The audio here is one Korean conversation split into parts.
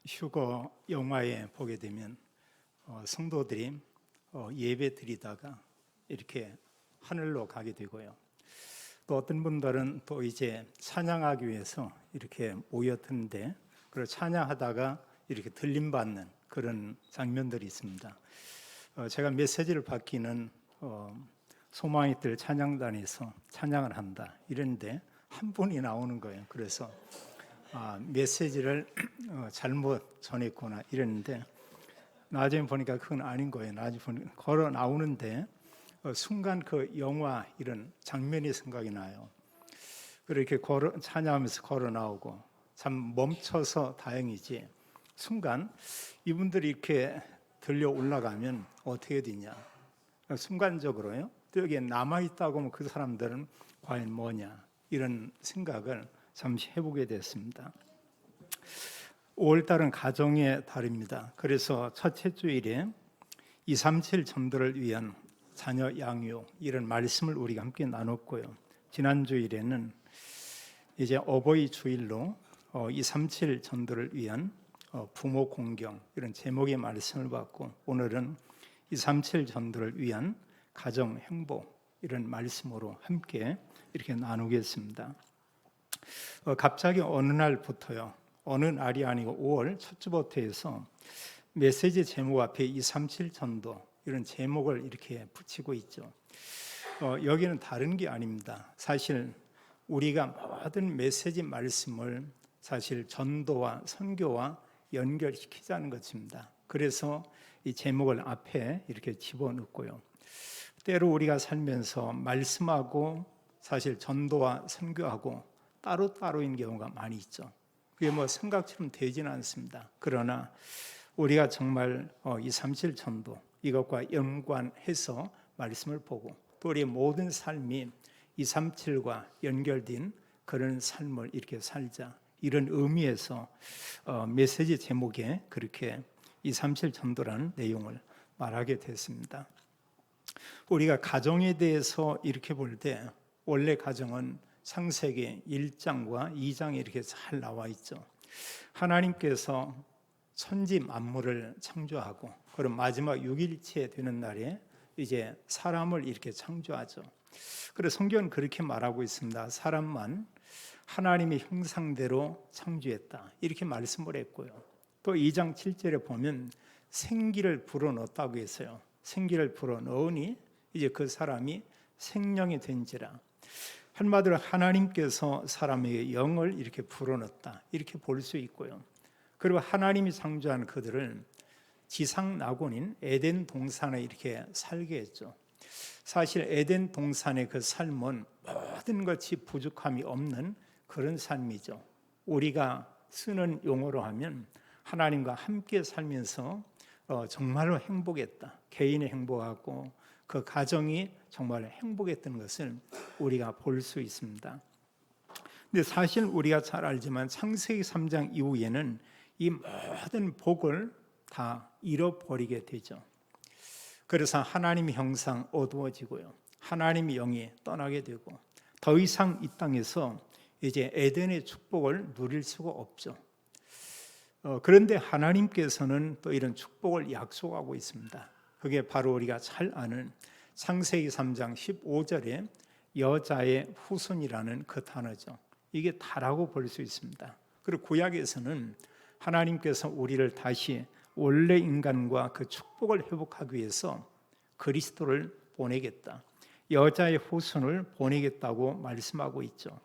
휴거 영화에 보게 되면 성도들이 예배 드리다가 이렇게 하늘로 가게 되고요. 또 어떤 분들은 또 이제 찬양하기 위해서 이렇게 모였던데 그걸 찬양하다가 이렇게 들림받는 그런 장면들이 있습니다. 제가 메시지를 받기는 소망의 뜰 찬양단에서 찬양을 한다 이랬는데 한 분이 나오는 거예요. 그래서 메시지를 잘못 전했구나 이랬는데 나중에 보니까 그건 아닌 거예요. 나중에 보니까 걸어 나오는데 순간 그 영화 이런 장면이 생각이 나요. 그렇게 찬양하면서 걸어 나오고 참 멈춰서 다행이지 순간 이분들이 이렇게 들려 올라가면 어떻게 되냐 순간적으로요. 또 여기에 남아있다고 하면 그 사람들은 과연 뭐냐 이런 생각을 잠시 해보게 됐습니다. 5월달은 가정의 달입니다. 그래서 첫째 주일에 237 전도를 위한 자녀 양육 이런 말씀을 우리가 함께 나눴고요. 지난 주일에는 이제 어버이 주일로 237 전도를 위한 부모 공경 이런 제목의 말씀을 받고 오늘은 237 전도를 위한 가정 행복 이런 말씀으로 함께 이렇게 나누겠습니다. 갑자기 어느 날부터요. 어느 날이 아니고 5월 첫 주부터 해서 메시지 제목 앞에 237 전도 이런 제목을 이렇게 붙이고 있죠. 여기는 다른 게 아닙니다. 사실 우리가 모든 메시지 말씀을 사실 전도와 선교와 연결시키자는 것입니다. 그래서 이 제목을 앞에 이렇게 집어넣고요. 때로 우리가 살면서 말씀하고 사실 전도와 선교하고 따로따로인 경우가 많이 있죠. 그게 생각처럼 되지는 않습니다. 그러나 우리가 정말 237 전도 이것과 연관해서 말씀을 보고 또 우리의 모든 삶이 237과 연결된 그런 삶을 이렇게 살자 이런 의미에서 메시지 제목에 그렇게 237 전도라는 내용을 말하게 됐습니다. 우리가 가정에 대해서 이렇게 볼 때 원래 가정은 창세기 1장과 2장에 이렇게 잘 나와 있죠. 하나님께서 천지 만물을 창조하고 그럼 마지막 6일째 되는 날에 이제 사람을 이렇게 창조하죠. 그래서 성경은 그렇게 말하고 있습니다. 사람만 하나님의 형상대로 창조했다 이렇게 말씀을 했고요. 또 2장 7절에 보면 생기를 불어넣었다고 했어요. 생기를 불어넣으니 이제 그 사람이 생명이 된지라. 한마디로 하나님께서 사람에게 영을 이렇게 불어넣었다 이렇게 볼 수 있고요. 그리고 하나님이 창조한 그들을 지상 낙원인 에덴 동산에 이렇게 살게 했죠. 사실 에덴 동산의 그 삶은 모든 것이 부족함이 없는 그런 삶이죠. 우리가 쓰는 용어로 하면 하나님과 함께 살면서 정말로 행복했다. 개인이 행복하고 그 가정이 정말 행복했던 것을 우리가 볼 수 있습니다. 근데 사실 우리가 잘 알지만 창세기 3장 이후에는 이 모든 복을 다 잃어버리게 되죠. 그래서 하나님의 형상 어두워지고요. 하나님의 영이 떠나게 되고 더 이상 이 땅에서 이제 에덴의 축복을 누릴 수가 없죠. 그런데 하나님께서는 또 이런 축복을 약속하고 있습니다. 그게 바로 우리가 잘 아는 창세기 3장 15절에 여자의 후손이라는 그 단어죠. 이게 다라고 볼 수 있습니다. 그리고 구약에서는 하나님께서 우리를 다시 원래 인간과 그 축복을 회복하기 위해서 그리스도를 보내겠다. 여자의 후손을 보내겠다고 말씀하고 있죠.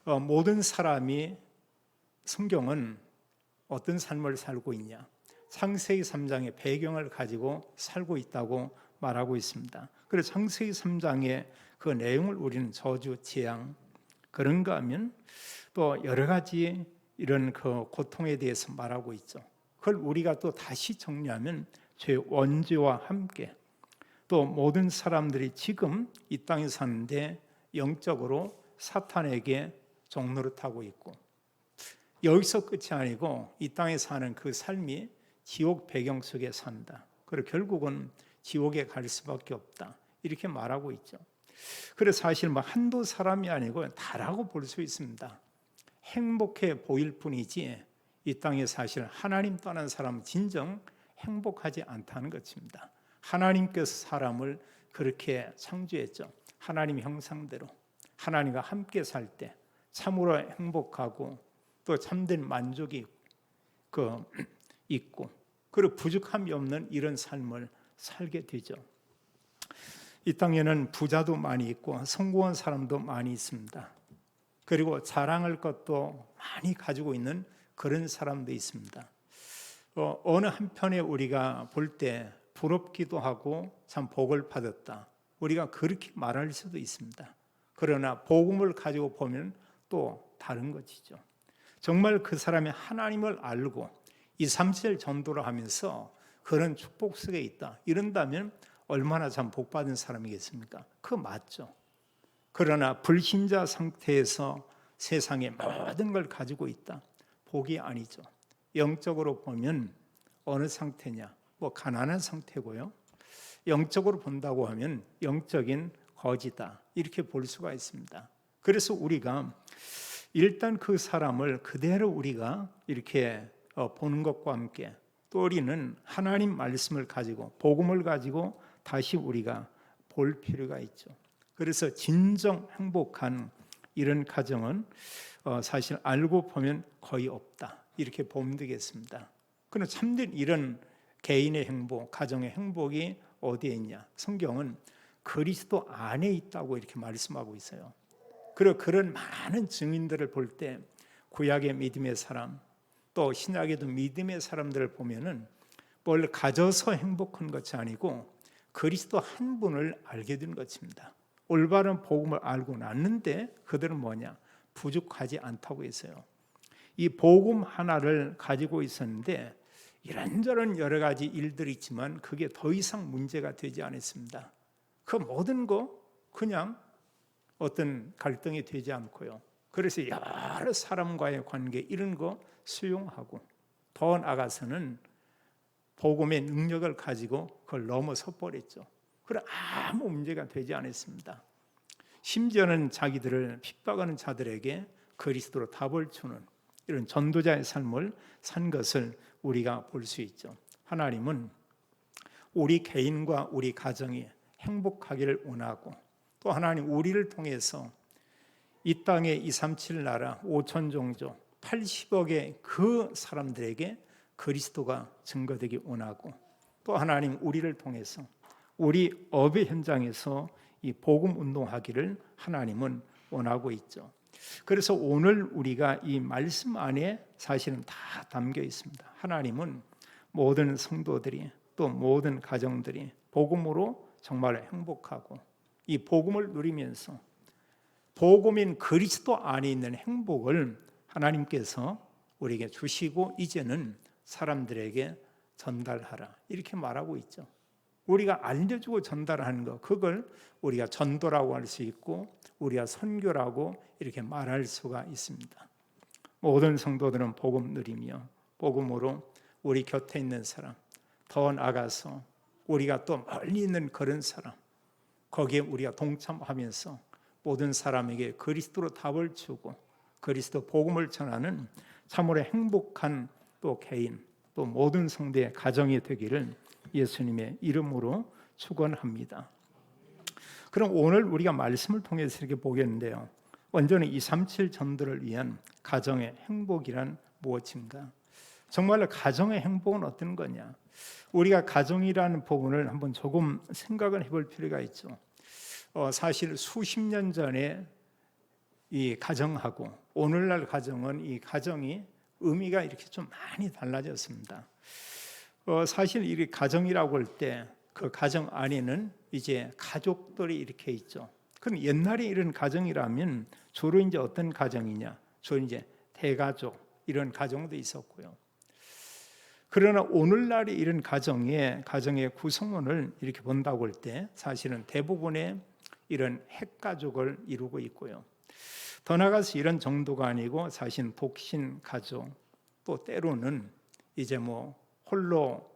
모든 사람이 성경은 어떤 삶을 살고 있냐? 창세기 3장의 배경을 가지고 살고 있다고 말하고 있습니다. 그래서 창세기 3장의 그 내용을 우리는 저주, 재앙 그런가 하면 또 여러 가지 이런 그 고통에 대해서 말하고 있죠. 그걸 우리가 또 다시 정리하면 죄의 원죄와 함께 또 모든 사람들이 지금 이 땅에 사는데 영적으로 사탄에게 종노릇하고 있고 여기서 끝이 아니고 이 땅에 사는 그 삶이 지옥 배경 속에 산다. 그리고 결국은 지옥에 갈 수밖에 없다. 이렇게 말하고 있죠. 그래서 사실 한두 사람이 아니고 다라고 볼 수 있습니다. 행복해 보일 뿐이지 이 땅에 사실 하나님 떠난 사람은 진정 행복하지 않다는 것입니다. 하나님께서 사람을 그렇게 창조했죠. 하나님 형상대로 하나님과 함께 살 때 참으로 행복하고 또 참된 만족이 있고 그리고 부족함이 없는 이런 삶을 살게 되죠. 이 땅에는 부자도 많이 있고 성공한 사람도 많이 있습니다. 그리고 자랑할 것도 많이 가지고 있는 그런 사람도 있습니다. 어느 한편에 우리가 볼 때 부럽기도 하고 참 복을 받았다, 우리가 그렇게 말할 수도 있습니다. 그러나 복음을 가지고 보면 또 다른 것이죠. 정말 그 사람이 하나님을 알고 237 전도를 하면서 그런 축복 속에 있다, 이런다면 얼마나 참 복받은 사람이겠습니까? 그거 맞죠. 그러나 불신자 상태에서 세상의 모든 걸 가지고 있다, 복이 아니죠. 영적으로 보면 어느 상태냐? 가난한 상태고요. 영적으로 본다고 하면 영적인 거지다, 이렇게 볼 수가 있습니다. 그래서 우리가 일단 그 사람을 그대로 우리가 이렇게 보는 것과 함께 또 우리는 하나님 말씀을 가지고 복음을 가지고 다시 우리가 볼 필요가 있죠. 그래서 진정 행복한 이런 가정은 사실 알고 보면 거의 없다, 이렇게 보면 되겠습니다. 그러나 참된 이런 개인의 행복, 가정의 행복이 어디에 있냐? 성경은 그리스도 안에 있다고 이렇게 말씀하고 있어요. 그리고 그런 많은 증인들을 볼 때 구약의 믿음의 사람, 또 신약에도 믿음의 사람들을 보면은 뭘 가져서 행복한 것이 아니고 그리스도 한 분을 알게 된 것입니다. 올바른 복음을 알고 났는데 그들은 뭐냐? 부족하지 않다고 했어요. 이 복음 하나를 가지고 있었는데 이런저런 여러 가지 일들이 있지만 그게 더 이상 문제가 되지 않았습니다. 그 모든 거 그냥 어떤 갈등이 되지 않고요. 그래서 여러 사람과의 관계 이런 거 수용하고 더 나아가서는 복음의 능력을 가지고 그걸 넘어서 버렸죠. 그래 아무 문제가 되지 않았습니다. 심지어는 자기들을 핍박하는 자들에게 그리스도로 답을 주는 이런 전도자의 삶을 산 것을 우리가 볼 수 있죠. 하나님은 우리 개인과 우리 가정이 행복하기를 원하고 또 하나님 우리를 통해서 이 땅의 237 나라 5천 종족 80억의 그 사람들에게 그리스도가 증거되기 원하고 또 하나님 우리를 통해서 우리 업의 현장에서 이 복음 운동하기를 하나님은 원하고 있죠. 그래서 오늘 우리가 이 말씀 안에 사실은 다 담겨 있습니다. 하나님은 모든 성도들이 또 모든 가정들이 복음으로 정말 행복하고 이 복음을 누리면서 복음인 그리스도 안에 있는 행복을 하나님께서 우리에게 주시고 이제는 사람들에게 전달하라, 이렇게 말하고 있죠. 우리가 알려주고 전달하는 것, 그걸 우리가 전도라고 할 수 있고 우리가 선교라고 이렇게 말할 수가 있습니다. 모든 성도들은 복음 누리며 복음으로 우리 곁에 있는 사람, 더 나아가서 우리가 또 멀리 있는 그런 사람, 거기에 우리가 동참하면서 모든 사람에게 그리스도로 답을 주고 그리스도 복음을 전하는 참으로 행복한 또 개인, 또 모든 성도의 가정이 되기를 예수님의 이름으로 축원합니다. 그럼 오늘 우리가 말씀을 통해서 이렇게 보겠는데요. 먼저는 237 전도를 위한 가정의 행복이란 무엇인가? 정말로 가정의 행복은 어떤 거냐? 우리가 가정이라는 부분을 한번 조금 생각을 해볼 필요가 있죠. 사실 수십 년 전에 이 가정하고 오늘날 가정은 이 가정이 의미가 이렇게 좀 많이 달라졌습니다. 사실 이 가정이라고 할 때 그 가정 안에는 이제 가족들이 이렇게 있죠. 그럼 옛날에 이런 가정이라면 주로 이제 어떤 가정이냐? 주로 이제 대가족 이런 가정도 있었고요. 그러나 오늘날의 이런 가정의 구성원을 이렇게 본다고 할 때 사실은 대부분의 이런 핵가족을 이루고 있고요. 더 나아가서 이런 정도가 아니고 사실 독신 가족, 또 때로는 이제 홀로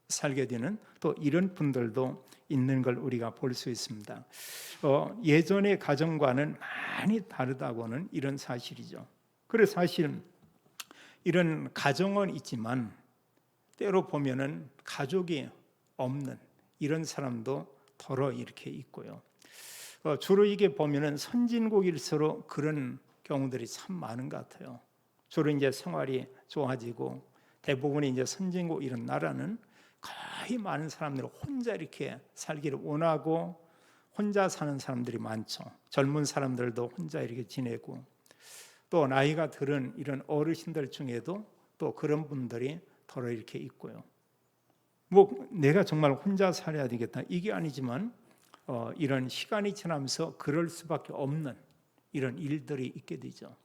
살게 되는 또 이런 분들도 있는 걸 우리가 볼 수 있습니다. 예전의 가정과는 많이 다르다고는 이런 사실이죠. 그래서 사실 이런 가정은 있지만 때로 보면은 가족이 없는 이런 사람도 더러 이렇게 있고요. 주로 이게 보면은 선진국일수록 그런 경우들이 참 많은 것 같아요. 주로 이제 생활이 좋아지고 대부분이 이제 선진국 이런 나라는 거의 많은 사람들이 혼자 이렇게 살기를 원하고 혼자 사는 사람들이 많죠. 젊은 사람들도 혼자 이렇게 지내고 또 나이가 들은 이런 어르신들 중에도 또 그런 분들이 더러 이렇게 있고요. 뭐 내가 정말 혼자 살아야 되겠다 이게 아니지만 이런 시간이 지나면서 그럴 수밖에 없는 이런 일들이 있게 되죠.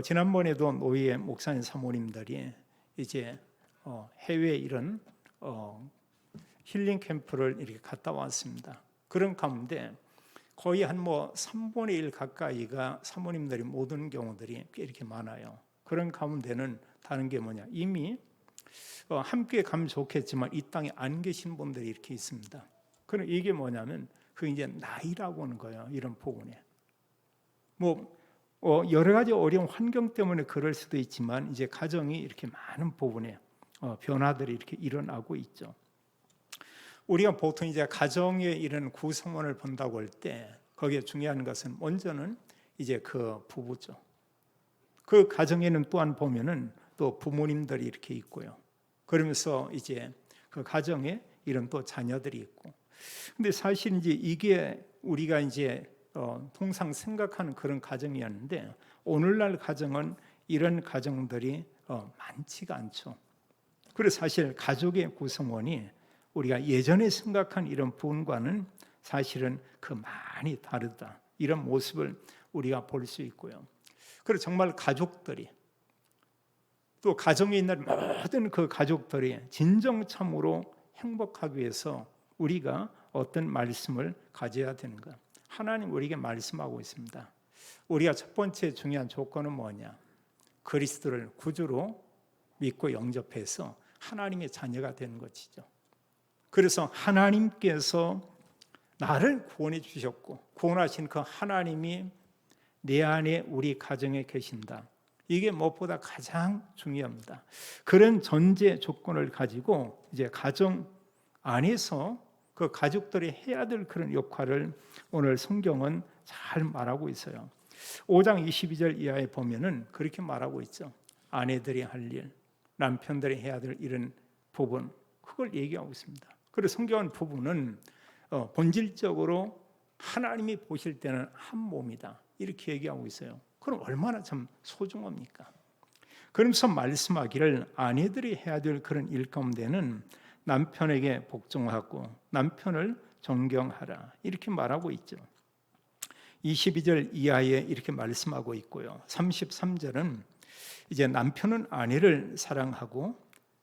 지난번에도 노예 목사님 사모님들이 이제 해외 이런 힐링 캠프를 이렇게 갔다 왔습니다. 그런 가운데 거의 한 3분의 1 가까이가 사모님들이 못 오는 경우들이 꽤 이렇게 많아요. 그런 가운데는 다른 게 뭐냐, 이미 함께 가면 좋겠지만 이 땅에 안 계신 분들이 이렇게 있습니다. 그럼 이게 뭐냐면 그 이제 나이라고 하는 거예요. 이런 부분에 여러 가지 어려운 환경 때문에 그럴 수도 있지만 이제 가정이 이렇게 많은 부분에 변화들이 이렇게 일어나고 있죠. 우리가 보통 이제 가정의 이런 구성원을 본다고 할 때 거기에 중요한 것은 먼저는 이제 그 부부죠. 그 가정에는 또한 보면은 또 부모님들이 이렇게 있고요. 그러면서 이제 그 가정에 이런 또 자녀들이 있고. 근데 사실 이제 이게 우리가 이제 통상 생각하는 그런 가정이었는데 오늘날 가정은 이런 가정들이 많지가 않죠. 그래서 사실 가족의 구성원이 우리가 예전에 생각한 이런 부분과는 사실은 그 많이 다르다. 이런 모습을 우리가 볼 수 있고요. 그리고 정말 가족들이 또 가정에 있는 모든 그 가족들이 진정 참으로 행복하기 위해서 우리가 어떤 말씀을 가져야 되는가? 하나님 우리에게 말씀하고 있습니다. 우리가 첫 번째 중요한 조건은 뭐냐? 그리스도를 구주로 믿고 영접해서 하나님의 자녀가 되는 것이죠. 그래서 하나님께서 나를 구원해 주셨고 구원하신 그 하나님이 내 안에 우리 가정에 계신다. 이게 무엇보다 가장 중요합니다. 그런 전제 조건을 가지고 이제 가정 안에서 그 가족들이 해야 될 그런 역할을 오늘 성경은 잘 말하고 있어요. 5장 22절 이하에 보면은 그렇게 말하고 있죠. 아내들이 할 일, 남편들이 해야 될 이런 부분, 그걸 얘기하고 있습니다. 그래서 성경은 부부는 본질적으로 하나님이 보실 때는 한 몸이다. 이렇게 얘기하고 있어요. 그럼 얼마나 참 소중합니까? 그러면서 말씀하기를 아내들이 해야 될 그런 일 가운데는 남편에게 복종하고 남편을 존경하라. 이렇게 말하고 있죠. 22절 이하에 이렇게 말씀하고 있고요. 33절은 이제 남편은 아내를 사랑하고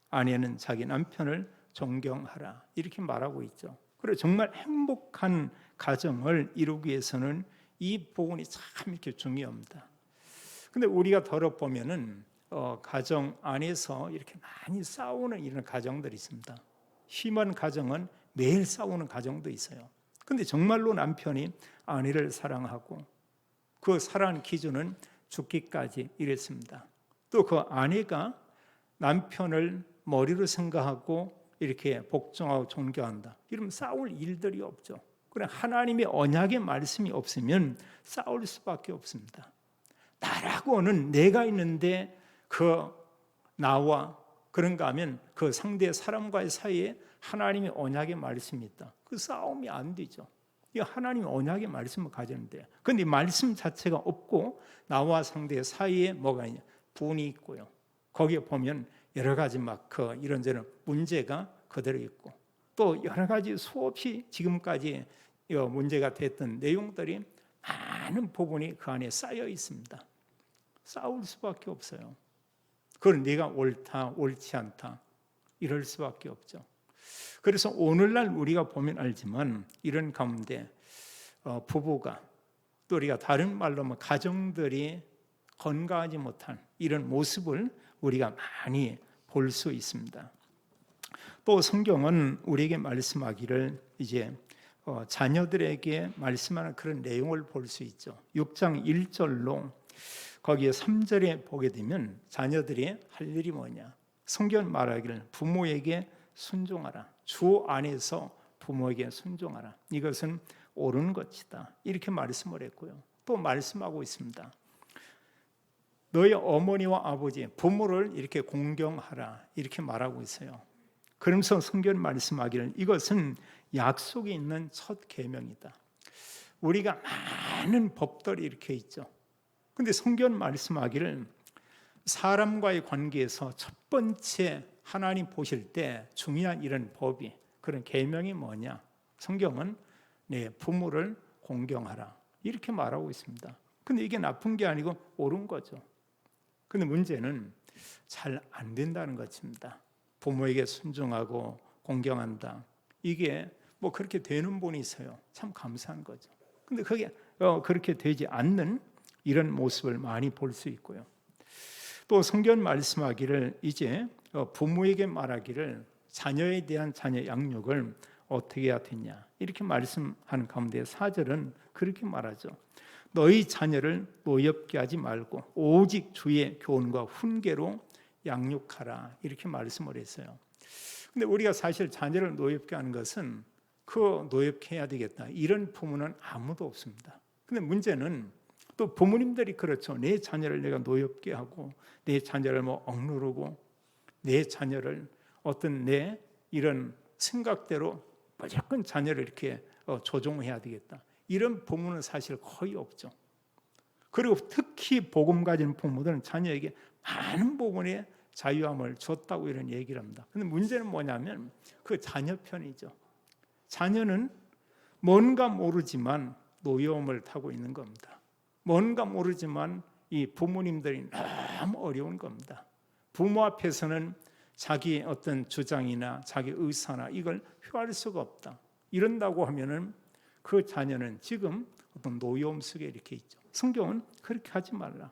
아내는 자기 남편을 존경하라. 이렇게 말하고 있죠. 그리고 정말 행복한 가정을 이루기 위해서는 이 부분이 참 이렇게 중요합니다. 근데 우리가 더럽보면은 가정 안에서 이렇게 많이 싸우는 이런 가정들이 있습니다. 심한 가정은 매일 싸우는 가정도 있어요. 근데 정말로 남편이 아내를 사랑하고 그 사랑 기준은 죽기까지 이랬습니다. 또 그 아내가 남편을 머리로 생각하고 이렇게 복종하고 존경한다. 이러면 싸울 일들이 없죠. 그래 하나님의 언약의 말씀이 없으면 싸울 수밖에 없습니다. 나라고는 내가 있는데 그 나와 그런가 하면 그 상대 사람과의 사이에 하나님의 언약의 말씀이 있다. 그 싸움이 안 되죠. 이 하나님의 언약의 말씀을 가졌는데, 그런데 이 말씀 자체가 없고 나와 상대 사이에 뭐가 있냐? 분이 있고요. 거기에 보면 여러 가지 막 그 이런저런 문제가 그대로 있고, 또 여러 가지 수없이 지금까지 문제가 됐던 내용들이 많은 부분이 그 안에 쌓여 있습니다. 싸울 수밖에 없어요. 그건 네가 옳다, 옳지 않다 이럴 수밖에 없죠. 그래서 오늘날 우리가 보면 알지만 이런 가운데 부부가 또 우리가 다른 말로 하면 가정들이 건강하지 못한 이런 모습을 우리가 많이 볼 수 있습니다. 또 성경은 우리에게 말씀하기를 이제 자녀들에게 말씀하는 그런 내용을 볼 수 있죠. 6장 1절로 거기에 3절에 보게 되면 자녀들이 할 일이 뭐냐? 성경 말하기를 부모에게 순종하라. 주 안에서 부모에게 순종하라. 이것은 옳은 것이다. 이렇게 말씀을 했고요. 또 말씀하고 있습니다. 너희 어머니와 아버지, 부모를 이렇게 공경하라. 이렇게 말하고 있어요. 그러면서 성경 말씀하기를 이것은 약속이 있는 첫 계명이다. 우리가 많은 법들이 이렇게 있죠. 근데 성경 말씀하기를 사람과의 관계에서 첫 번째 하나님 보실 때 중요한 이런 법이, 그런 계명이 뭐냐? 성경은 내 부모를 공경하라 이렇게 말하고 있습니다. 근데 이게 나쁜 게 아니고 옳은 거죠. 근데 문제는 잘 안 된다는 것입니다. 부모에게 순종하고 공경한다. 이게 뭐 그렇게 되는 분이 있어요. 참 감사한 거죠. 근데 그게 그렇게 되지 않는 이런 모습을 많이 볼 수 있고요. 또 성경 말씀하기를 이제 부모에게 말하기를 자녀에 대한 자녀 양육을 어떻게 해야 되냐 이렇게 말씀하는 가운데 4절은 그렇게 말하죠. 너희 자녀를 노엽게 하지 말고 오직 주의 교훈과 훈계로 양육하라 이렇게 말씀을 했어요. 근데 우리가 사실 자녀를 노엽게 하는 것은 그 노엽게 해야 되겠다 이런 부모는 아무도 없습니다. 근데 문제는 또 부모님들이 그렇죠. 내 자녀를 내가 노엽게 하고 내 자녀를 뭐 억누르고 내 자녀를 어떤 내 이런 생각대로 무조건 자녀를 이렇게 조종해야 되겠다. 이런 부모는 사실 거의 없죠. 그리고 특히 복음 가진 부모들은 자녀에게 많은 부분의 자유함을 줬다고 이런 얘기를 합니다. 근데 문제는 뭐냐면 그 자녀 편이죠. 자녀는 뭔가 모르지만 노여움을 타고 있는 겁니다. 뭔가 모르지만 이 부모님들이 너무 어려운 겁니다. 부모 앞에서는 자기 어떤 주장이나 자기 의사나 이걸 표할 수가 없다. 이런다고 하면은 그 자녀는 지금 어떤 노여움 속에 이렇게 있죠. 성경은 그렇게 하지 말라.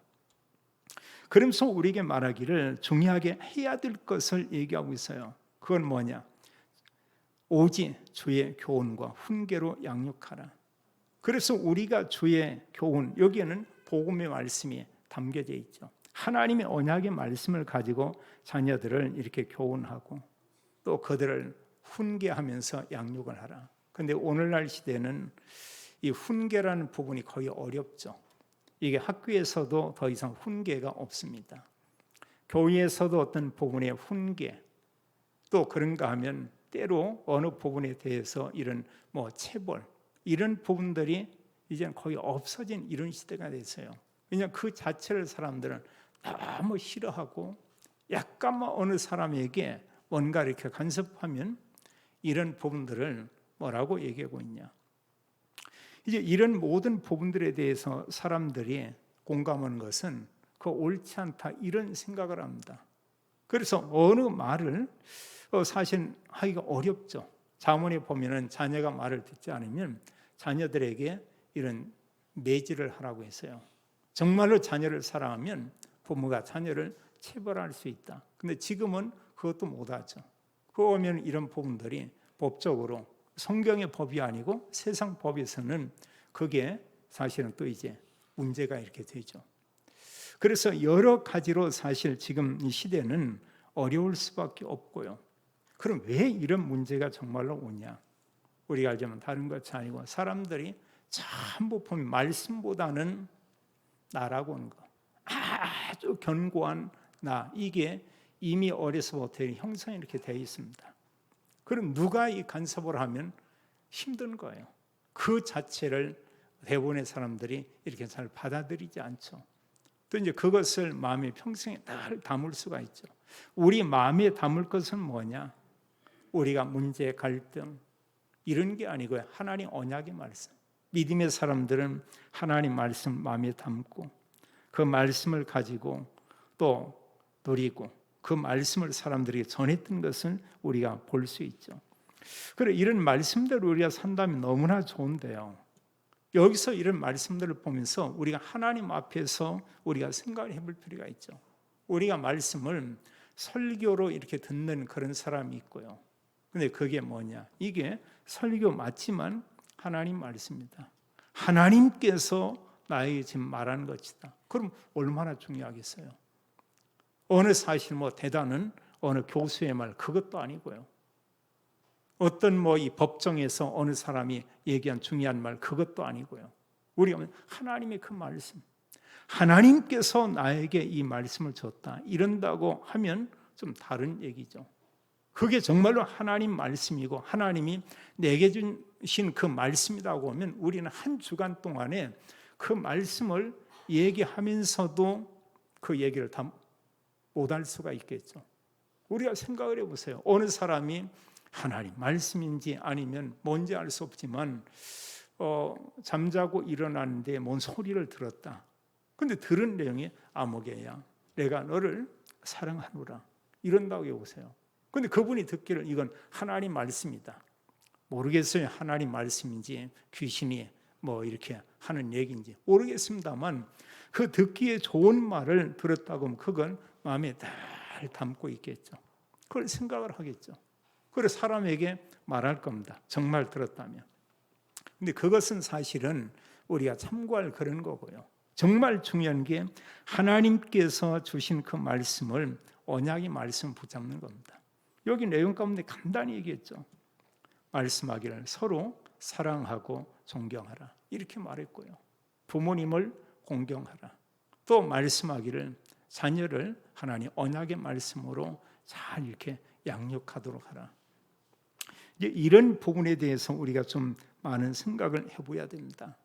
그러면서 우리에게 말하기를 중요하게 해야 될 것을 얘기하고 있어요. 그건 뭐냐? 오직 주의 교훈과 훈계로 양육하라. 그래서 우리가 주의 교훈, 여기에는 복음의 말씀이 담겨져 있죠. 하나님의 언약의 말씀을 가지고 자녀들을 이렇게 교훈하고 또 그들을 훈계하면서 양육을 하라. 그런데 오늘날 시대는 이 훈계라는 부분이 거의 어렵죠. 이게 학교에서도 더 이상 훈계가 없습니다. 교회에서도 어떤 부분의 훈계, 또 그런가 하면 때로 어느 부분에 대해서 이런 뭐 체벌, 이런 부분들이 이제 거의 없어진 이런 시대가 됐어요. 왜냐하면 그 자체를 사람들은 너무 싫어하고 약간만 어느 사람에게 뭔가 이렇게 간섭하면 이런 부분들을 뭐라고 얘기하고 있냐. 이제 이런 모든 부분들에 대해서 사람들이 공감하는 것은 그 옳지 않다 이런 생각을 합니다. 그래서 어느 말을 사실 하기가 어렵죠. 자문에 보면은 자녀가 말을 듣지 않으면 자녀들에게 이런 매질을 하라고 했어요. 정말로 자녀를 사랑하면 부모가 자녀를 체벌할 수 있다. 근데 지금은 그것도 못하죠. 그거 오면 이런 부분들이 법적으로 성경의 법이 아니고 세상 법에서는 그게 사실은 또 이제 문제가 이렇게 되죠. 그래서 여러 가지로 사실 지금 이 시대는 어려울 수밖에 없고요. 그럼 왜 이런 문제가 정말로 오냐? 우리가 알자면 다른 것이 아니고 사람들이 전부 보면 말씀보다는 나라고 하는 거, 아주 견고한 나, 이게 이미 어려서부터 형성이 이렇게 되어 있습니다. 그럼 누가 이 간섭을 하면 힘든 거예요. 그 자체를 대부분의 사람들이 이렇게 잘 받아들이지 않죠. 또 이제 그것을 마음에 평생에 늘 담을 수가 있죠. 우리 마음에 담을 것은 뭐냐? 우리가 문제, 갈등 이런 게 아니고요. 하나님 언약의 말씀. 믿음의 사람들은 하나님 말씀 마음에 담고 그 말씀을 가지고 또 누리고 그 말씀을 사람들에게 전했던 것을 우리가 볼 수 있죠. 그래 이런 말씀대로 우리가 산다면 너무나 좋은데요. 여기서 이런 말씀들을 보면서 우리가 하나님 앞에서 우리가 생각을 해볼 필요가 있죠. 우리가 말씀을 설교로 이렇게 듣는 그런 사람이 있고요. 근데 그게 뭐냐? 이게 설교 맞지만 하나님 말씀입니다. 하나님께서 나에게 지금 말하는 것이다. 그럼 얼마나 중요하겠어요? 어느 사실 대단한 어느 교수의 말 그것도 아니고요. 어떤 이 법정에서 어느 사람이 얘기한 중요한 말 그것도 아니고요. 우리가 하나님의 그 말씀, 하나님께서 나에게 이 말씀을 줬다 이런다고 하면 좀 다른 얘기죠. 그게 정말로 하나님 말씀이고 하나님이 내게 주신 그 말씀이라고 하면 우리는 한 주간 동안에 그 말씀을 얘기하면서도 그 얘기를 다 못할 수가 있겠죠. 우리가 생각을 해보세요. 어느 사람이 하나님 말씀인지 아니면 뭔지 알 수 없지만 잠자고 일어났는데 뭔 소리를 들었다. 근데 들은 내용이 아무개야 내가 너를 사랑하노라 이런다고 해보세요. 근데 그분이 듣기를 이건 하나님 말씀이다. 모르겠어요. 하나님 말씀인지 귀신이 이렇게 하는 얘기인지 모르겠습니다만 그 듣기에 좋은 말을 들었다고 하면 그건 마음에 잘 담고 있겠죠. 그걸 생각을 하겠죠. 그래서 사람에게 말할 겁니다. 정말 들었다면. 근데 그것은 사실은 우리가 참고할 그런 거고요. 정말 중요한 게 하나님께서 주신 그 말씀을 언약의 말씀 붙잡는 겁니다. 여기 내용 가운데 간단히 얘기했죠. 말씀하기를 서로 사랑하고 존경하라 이렇게 말했고요. 부모님을 공경하라. 또 말씀하기를 자녀를 하나님 언약의 말씀으로 잘 이렇게 양육하도록 하라. 이제 이런 부분에 대해서 우리가 좀 많은 생각을 해봐야 됩니다.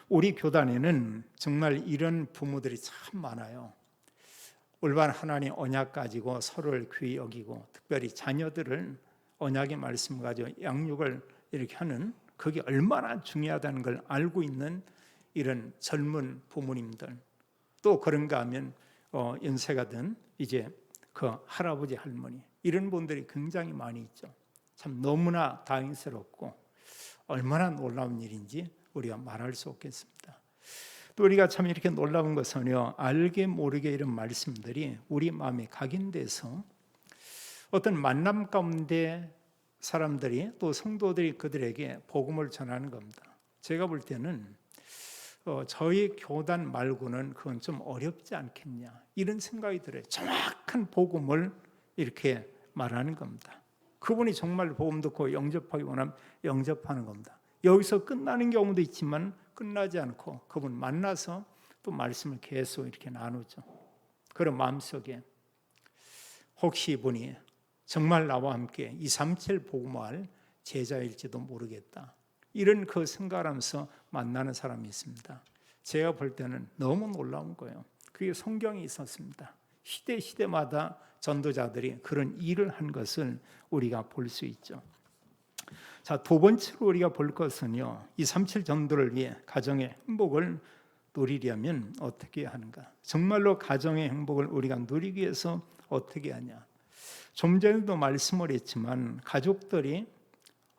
우리 교단에는 정말 이런 부모들이 참 많아요. 올바른 하나님 언약 가지고 서로를 귀히 여기고 특별히 자녀들을 언약의 말씀 가지고 양육을 이렇게 하는 그게 얼마나 중요하다는 걸 알고 있는 이런 젊은 부모님들 또 그런가 하면 연세가 든 이제 그 할아버지 할머니 이런 분들이 굉장히 많이 있죠. 참 너무나 다행스럽고 얼마나 놀라운 일인지 우리가 말할 수 없겠습니다. 또 우리가 참 이렇게 놀라운 것은요, 알게 모르게 이런 말씀들이 우리 마음에 각인돼서 어떤 만남 가운데 사람들이 또 성도들이 그들에게 복음을 전하는 겁니다. 제가 볼 때는 저희 교단 말고는 그건 좀 어렵지 않겠냐 이런 생각이 들어요. 정확한 복음을 이렇게 말하는 겁니다. 그분이 정말 복음 듣고 영접하기 원하면 영접하는 겁니다. 여기서 끝나는 경우도 있지만 끝나지 않고 그분 만나서 또 말씀을 계속 이렇게 나누죠. 그런 마음속에 혹시 이분이 정말 나와 함께 237 복음할 제자일지도 모르겠다. 이런 그 생각을 하면서 만나는 사람이 있습니다. 제가 볼 때는 너무 놀라운 거예요. 그게 성경에 있었습니다. 시대마다 전도자들이 그런 일을 한 것을 우리가 볼 수 있죠. 자, 두 번째로 우리가 볼 것은요, 237 전도를 위해 가정의 행복을 누리려면 어떻게 하는가? 정말로 가정의 행복을 우리가 누리기 위해서 어떻게 하냐? 좀 전에도 말씀을 했지만 가족들이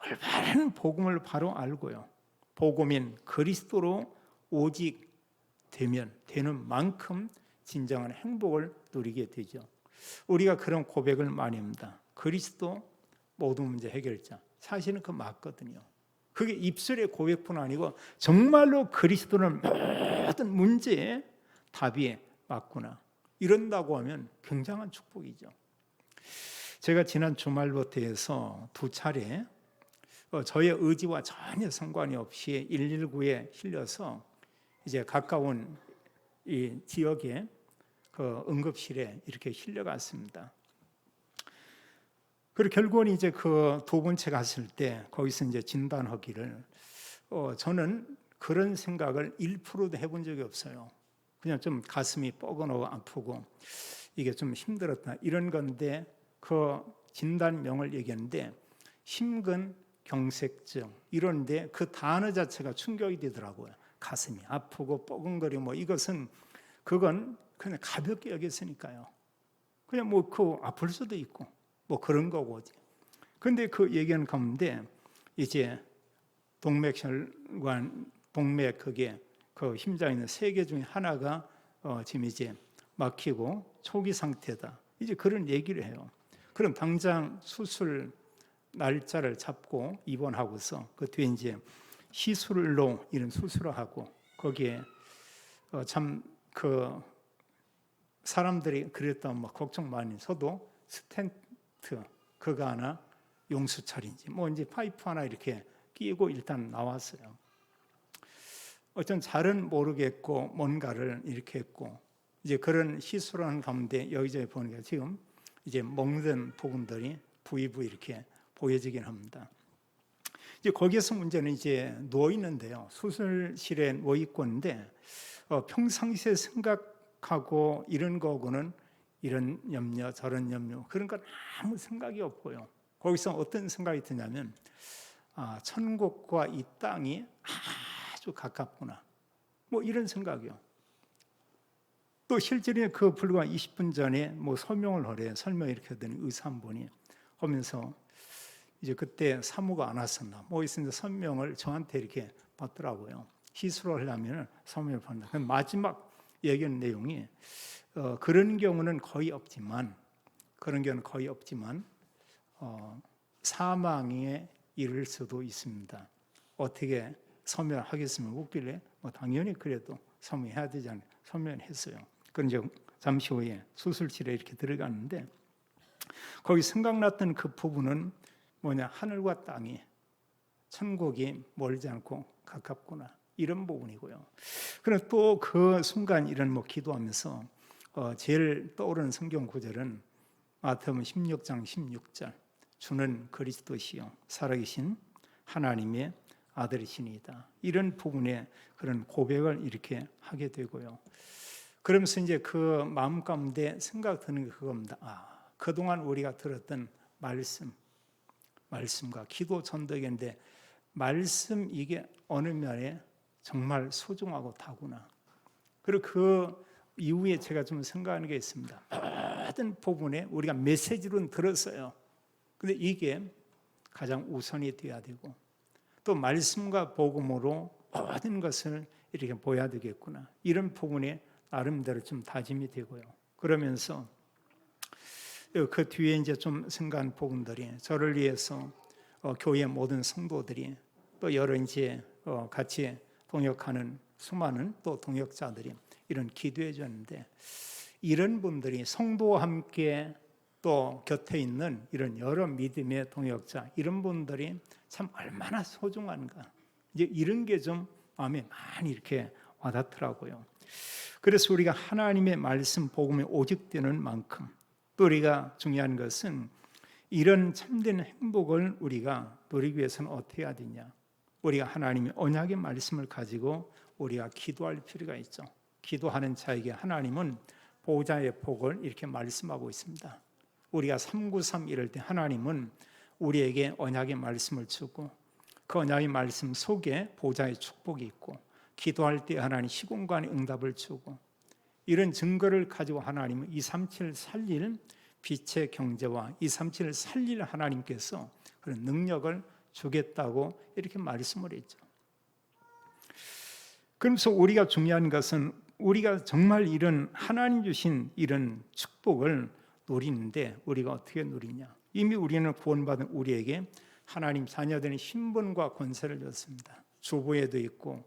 올바른 복음을 바로 알고요, 복음인 그리스도로 오직 되는 만큼 진정한 행복을 누리게 되죠. 우리가 그런 고백을 많이 합니다. 그리스도 모든 문제 해결자. 사실은 그 맞거든요. 그게 입술의 고백뿐 아니고 정말로 그리스도는 모든 문제의 답이 맞구나. 이런다고 하면 굉장한 축복이죠. 제가 지난 주말부터 해서 두 차례 저의 의지와 전혀 상관이 없이 119에 실려서 이제 가까운 이 지역에 그 응급실에 이렇게 실려갔습니다. 그리고 결국은 이제 그 두 번째 갔을 때 거기서 이제 진단하기를 저는 그런 생각을 1%도 해본 적이 없어요. 그냥 좀 가슴이 뻐근하고 아프고 이게 좀 힘들었다 이런 건데 그 진단명을 얘기했는데 심근경색증 이런데 그 단어 자체가 충격이 되더라고요. 가슴이 아프고 뻐근거리고 그건 그냥 가볍게 여겼으니까요. 그냥 그 아플 수도 있고 그런 거고. 근데 그 얘기하는 가운데 이제 동맥혈관, 그게 그 심장에 있는 세 개 중에 하나가 지금 이제 막히고 초기 상태다. 이제 그런 얘기를 해요. 그럼 당장 수술 날짜를 잡고 입원하고서 그 뒤에 이제 시술로 이런 수술을 하고 거기에 참 그 사람들이 그랬다면 막 걱정 많이. 저도 스텐트 그거 하나, 용수철인지 뭐 이제 파이프 하나 이렇게 끼고 일단 나왔어요. 어떤 잘은 모르겠고 뭔가를 이렇게 했고, 이제 그런 시술하는 가운데 여기저기 보니까 지금 이제 먹는 부분들이 부위부 이렇게 보여지긴 합니다. 이제 거기에서 문제는 이제 누워 있는데요. 수술실에 누워 있고 있는데 평상시에 생각하고 이런 거고는 이런 염려 저런 염려 그런 건 아무 생각이 없고요. 거기서 어떤 생각이 드냐면 천국과 이 땅이 아주 가깝구나, 뭐 이런 생각이요. 또 실제로 그 불과 20분 전에 뭐 설명을 하래요. 설명 이렇게 하더니 의사 한 분이 하면서 이제 그때 사무가 안 왔었나 뭐 있으니까 설명을 저한테 이렇게 받더라고요. 시술을 하려면 설명을 받는다. 마지막 얘기하는 내용이 그런 경우는 거의 없지만 사망에 이를 수도 있습니다. 어떻게 설명하겠으면 웃길래 뭐 당연히 그래도 설명해야 되지 않아요. 설명을 했어요. 그런 이제 잠시 후에 수술실에 이렇게 들어갔는데 거기 생각났던 그 부분은 뭐냐, 하늘과 땅이 천국이 멀지 않고 가깝구나 이런 부분이고요. 그리고 또 그 순간 이런 뭐 기도하면서 제일 떠오르는 성경 구절은 마태복음 16장 16절 주는 그리스도시요 살아계신 하나님의 아들이시니이다. 이런 부분에 그런 고백을 이렇게 하게 되고요. 그러면서 이제 그 마음 가운데 생각 드는 게 그겁니다. 그동안 우리가 들었던 말씀과 기도 전도인데 말씀 이게 어느 면에 정말 소중하고 다구나. 그리고 그 이후에 제가 좀 생각하는 게 있습니다. 모든 부분에 우리가 메시지로는 들었어요. 근데 이게 가장 우선이 되어야 되고 또 말씀과 복음으로 모든 것을 이렇게 보여야 되겠구나. 이런 부분에 나름대로 좀 다짐이 되고요. 그러면서 그 뒤에 이제 좀 생각한 부분들이 저를 위해서 교회 모든 성도들이 또 여러 이제 같이 동역하는 수많은 또 동역자들이 이런 기도해 줬는데 이런 분들이 성도와 함께 또 곁에 있는 이런 여러 믿음의 동역자 이런 분들이 참 얼마나 소중한가 이제 이런 게 좀 마음에 많이 이렇게 와닿더라고요. 그래서 우리가 하나님의 말씀 복음에 오직되는 만큼 또 우리가 중요한 것은 이런 참된 행복을 우리가 누리기 위해서는 어떻게 해야 되냐. 우리가 하나님의 언약의 말씀을 가지고 우리가 기도할 필요가 있죠. 기도하는 자에게 하나님은 보좌의 복을 이렇게 말씀하고 있습니다. 우리가 393 이럴 때 하나님은 우리에게 언약의 말씀을 주고 그 언약의 말씀 속에 보좌의 축복이 있고 기도할 때 하나님 시공간의 응답을 주고 이런 증거를 가지고 하나님은 237 살릴 빛의 경제와 237을 살릴 하나님께서 그런 능력을 주겠다고 이렇게 말씀을 했죠. 그래서 우리가 중요한 것은 우리가 정말 이런 하나님 주신 이런 축복을 누리는데 우리가 어떻게 누리냐. 이미 우리는 구원받은 우리에게 하나님 자녀되는 신분과 권세를 줬습니다. 주부에도 있고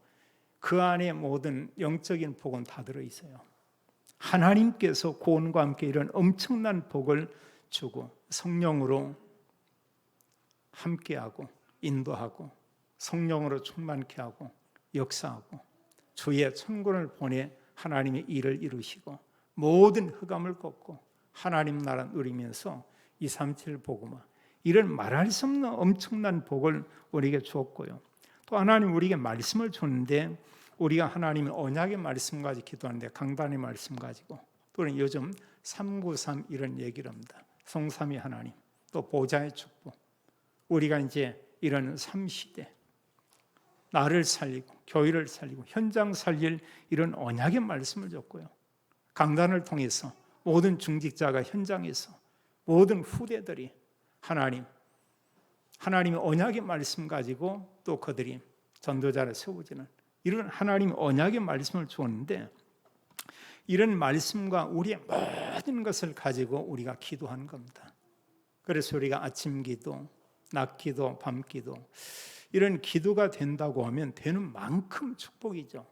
그 안에 모든 영적인 복은 다 들어있어요. 하나님께서 구원과 함께 이런 엄청난 복을 주고 성령으로 함께하고 인도하고 성령으로 충만케 하고 역사하고 주의 천군을 보내 하나님의 일을 이루시고 모든 흑암을 꺾고 하나님 나라 누리면서 237 복음화 이런 말할 수 없는 엄청난 복을 우리에게 주었고요. 또 하나님 우리에게 말씀을 줬는데 우리가 하나님의 언약의 말씀 가지고 기도하는데 강단의 말씀 가지고 또는 요즘 393 이런 얘기를 합니다. 성삼위 하나님 또 보좌의 축복 우리가 이제 이런 3시대 나를 살리고 교회를 살리고 현장 살릴 이런 언약의 말씀을 줬고요. 강단을 통해서 모든 중직자가 현장에서 모든 후대들이 하나님의 언약의 말씀 가지고 또 그들이 전도자를 세우지는 이런 하나님의 언약의 말씀을 주었는데 이런 말씀과 우리의 모든 것을 가지고 우리가 기도하는 겁니다. 그래서 우리가 아침 기도, 낮 기도, 밤 기도 이런 기도가 된다고 하면 되는 만큼 축복이죠.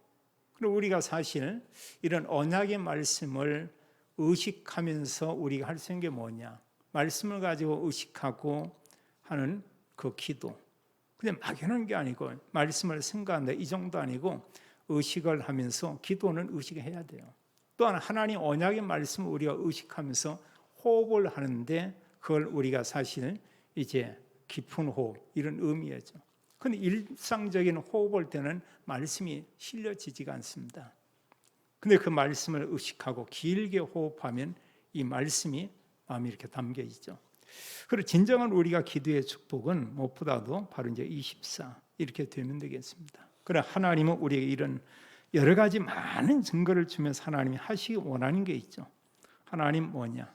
그리고 우리가 사실 이런 언약의 말씀을 의식하면서 우리가 할 수 있는 게 뭐냐? 말씀을 가지고 의식하고 하는 그 기도. 그냥 막연한 게 아니고 말씀을 생각한다 이 정도 아니고 의식을 하면서 기도는 의식해야 돼요. 또한 하나님 언약의 말씀을 우리가 의식하면서 호흡을 하는데 그걸 우리가 사실 이제 깊은 호흡 이런 의미죠. 근데 일상적인 호흡할 때는 말씀이 실려지지가 않습니다. 근데 그 말씀을 의식하고 길게 호흡하면 이 말씀이 마음에 이렇게 담겨 있죠. 그리고 진정한 우리가 기도의 축복은 무엇보다도 바로 이제 24 이렇게 되면 되겠습니다. 그래 하나님은 우리에게 이런 여러 가지 많은 증거를 주면서 하나님이 하시기 원하는 게 있죠. 하나님 뭐냐?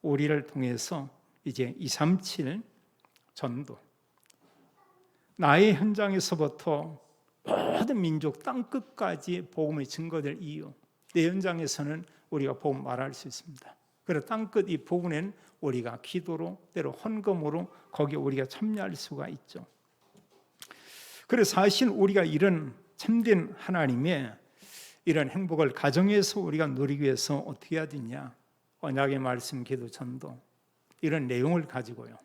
우리를 통해서 이제 237 전도. 나의 현장에서부터 모든 민족 땅 끝까지 복음의 증거될 이유. 내 현장에서는 우리가 복음 말할 수 있습니다. 그래서 땅 끝 이 부분엔 우리가 기도로 때로 헌금으로 거기에 우리가 참여할 수가 있죠. 그래서 사실 우리가 이런 참된 하나님의 이런 행복을 가정에서 우리가 누리기 위해서 어떻게 해야 되냐? 언약의 말씀, 기도, 전도 이런 내용을 가지고요.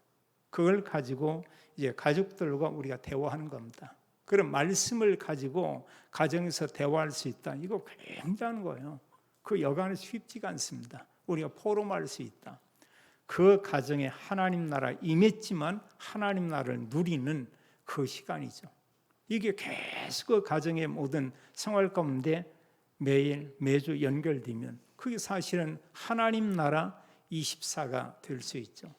그걸 가지고 이제 가족들과 우리가 대화하는 겁니다. 그런 말씀을 가지고 가정에서 대화할 수 있다. 이거 굉장한 거예요. 그 여간은 쉽지가 않습니다. 우리가 포럼할 수 있다. 그 가정에 하나님 나라 임했지만 하나님 나라를 누리는 그 시간이죠. 이게 계속 그 가정의 모든 생활 가운데 매일 매주 연결되면 그게 사실은 하나님 나라 24가 될 수 있죠.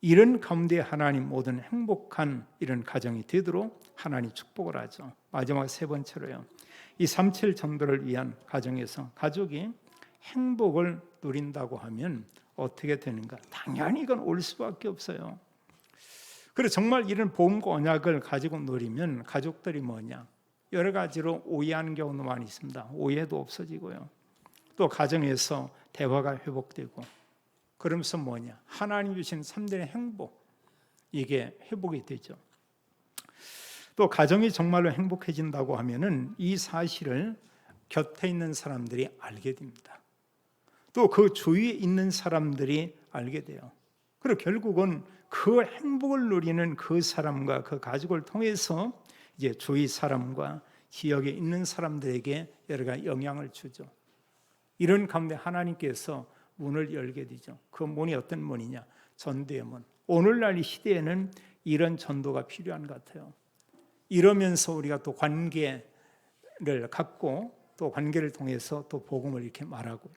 이런 가운데 하나님 모든 행복한 이런 가정이 되도록 하나님 축복을 하죠. 마지막 세 번째로요. 이 37 전도를 위한 가정에서 가족이 행복을 누린다고 하면 어떻게 되는가? 당연히 이건 올 수밖에 없어요. 그래서 정말 이런 복음과 언약을 가지고 누리면 가족들이 뭐냐? 여러 가지로 오해하는 경우도 많이 있습니다. 오해도 없어지고요. 또 가정에서 대화가 회복되고 그러면서 뭐냐? 하나님 주신 3대의 행복 이게 회복이 되죠. 또 가정이 정말로 행복해진다고 하면은 이 사실을 곁에 있는 사람들이 알게 됩니다. 또 그 주위에 있는 사람들이 알게 돼요. 그리고 결국은 그 행복을 누리는 그 사람과 그 가족을 통해서 이제 주위 사람과 지역에 있는 사람들에게 여러 가지 영향을 주죠. 이런 가운데 하나님께서 문을 열게 되죠. 그 문이 어떤 문이냐? 전도의 문. 오늘날 이 시대에는 이런 전도가 필요한 것 같아요. 이러면서 우리가 또 관계를 갖고 또 관계를 통해서 또 복음을 이렇게 말하고요.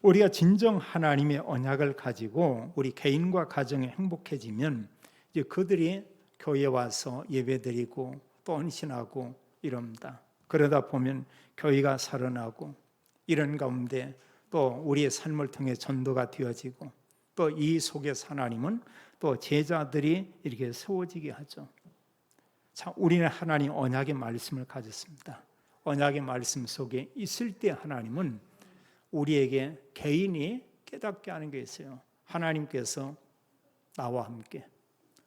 우리가 진정 하나님의 언약을 가지고 우리 개인과 가정이 행복해지면 이제 그들이 교회에 와서 예배드리고 또 헌신하고 이럽니다. 그러다 보면 교회가 살아나고 이런 가운데 또 우리의 삶을 통해 전도가 되어지고 또 이 속에서 하나님은 또 제자들이 이렇게 세워지게 하죠. 자, 우리는 하나님 언약의 말씀을 가졌습니다. 언약의 말씀 속에 있을 때 하나님은 우리에게 개인이 깨닫게 하는 게 있어요. 하나님께서 나와 함께,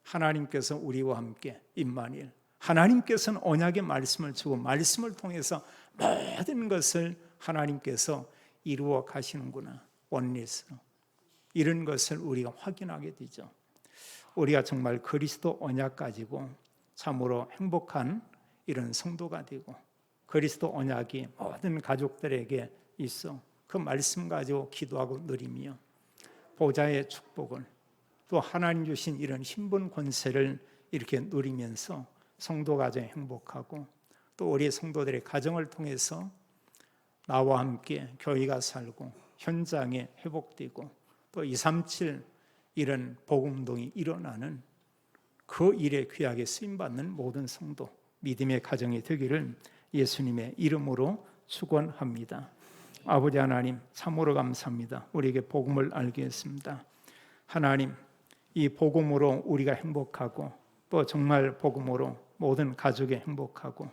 하나님께서 우리와 함께 임마누엘, 하나님께서는 언약의 말씀을 주고 말씀을 통해서 모든 것을 하나님께서 이루어 가시는구나. 원리스로 이런 것을 우리가 확인하게 되죠. 우리가 정말 그리스도 언약 가지고 참으로 행복한 이런 성도가 되고 그리스도 언약이 모든 가족들에게 있어 그 말씀 가지고 기도하고 누리며 보좌의 축복을 또 하나님 주신 이런 신분 권세를 이렇게 누리면서 성도 가정이 행복하고 또 우리 성도들의 가정을 통해서 나와 함께 교회가 살고 현장에 회복되고 또 237 이런 복음동이 일어나는 그 일에 귀하게 쓰임받는 모든 성도 믿음의 가정이 되기를 예수님의 이름으로 축원합니다. 아버지 하나님 참으로 감사합니다. 우리에게 복음을 알게 했습니다. 하나님 이 복음으로 우리가 행복하고 또 정말 복음으로 모든 가족이 행복하고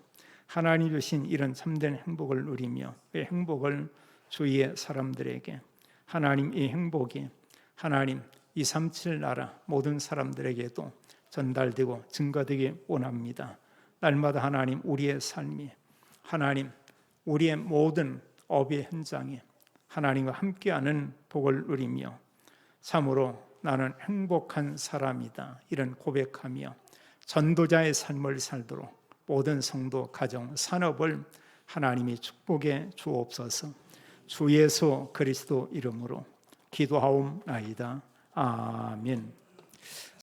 하나님 주신 이런 참된 행복을 누리며 그 행복을 주위의 사람들에게 하나님 이 행복이 하나님 237 나라 모든 사람들에게도 전달되고 증거되기 원합니다. 날마다 하나님 우리의 삶이, 하나님 우리의 모든 업의 현장에 하나님과 함께하는 복을 누리며 참으로 나는 행복한 사람이다 이런 고백하며 전도자의 삶을 살도록 모든 성도, 가정, 산업을 하나님이 축복해 주옵소서. 주 예수 그리스도 이름으로 기도하옵나이다. 아멘.